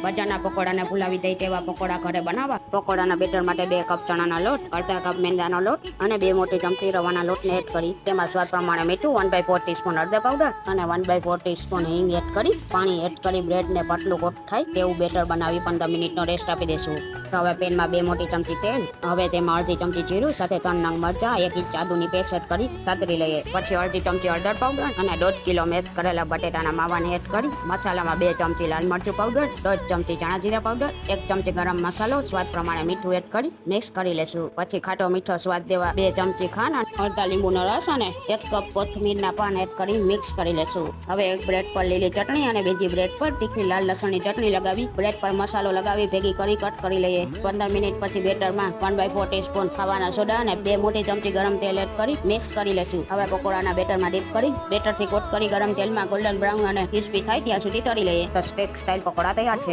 બજારના પકોડાને ભૂલાવી દઈ તેવા પકોડા ઘરે બનાવવા. પકોડાના બેટર માટે 2 કપ ચણાનો લોટ, અડધા કપ મેંદાનો લોટ અને 2 મોટી ચમચી રવાના લોટને એડ કરી તેમાં સ્વાદ પ્રમાણે મીઠું, 1/4 ટીસ્પૂન હળદર પાવડર અને 1/4 ટીસ્પૂન હિંગ એડ કરી પાણી એડ કરી બ્રેડને પતલું કોટ થાય તેવું બેટર બનાવી 15 મિનિટનો રેસ્ટ આપી દેશું. હવે પેનમાં 2 મોટી ચમચી તેલ, હવે તેમાં અડધી ચમચી જીરું સાથે 3 નંગ મરચાં, 1 ઇંચ આદુની પેસ્ટ એડ કરી સાતરી લઈએ. પછી અડધી ચમચી હળદર પાવડર અને 1.5 કિલો મેશ કરેલા બટેટાના માવાને એડ કરી મસાલામાં 2 ચમચી લાલ મરચું પાવડર, 1.5 ચમચી ધાણા જીરા પાવડર, 1 ચમચી ગરમ મસાલો, સ્વાદ પ્રમાણે મીઠું એડ કરી મિક્સ કરી લેશું. પછી ખાટો મીઠો સ્વાદ દેવા 2 ચમચી ખાંડ, અડધા લીંબુનો રસ અને 1 કપ કોથમીરના પાન એડ કરી મિક્સ કરી લેશું. હવે એક બ્રેડ પર લીલી ચટણી અને બીજી બ્રેડ પર તીખી લાલ લસણની ચટણી લગાવી બ્રેડ પર મસાલો લગાવી ભેગી કરી કટ કરી લઈએ. 15 મિનિટ પછી બેટરમાં 1/4 ટીસ્પૂન ખાવાના સોડા અને 2 મોટી ચમચી ગરમ તેલ એડ કરી મિક્સ કરી લેશું. હવે પકોડાના બેટરમાં ડીપ કરી બેટરથી કોટ કરી ગરમ તેલમાં ગોલ્ડન બ્રાઉન અને ક્રિસ્પી થાય ત્યાં સુધી તળી લઈએ. તો સ્ટેક સ્ટાઇલ પકોડા તૈયાર છે.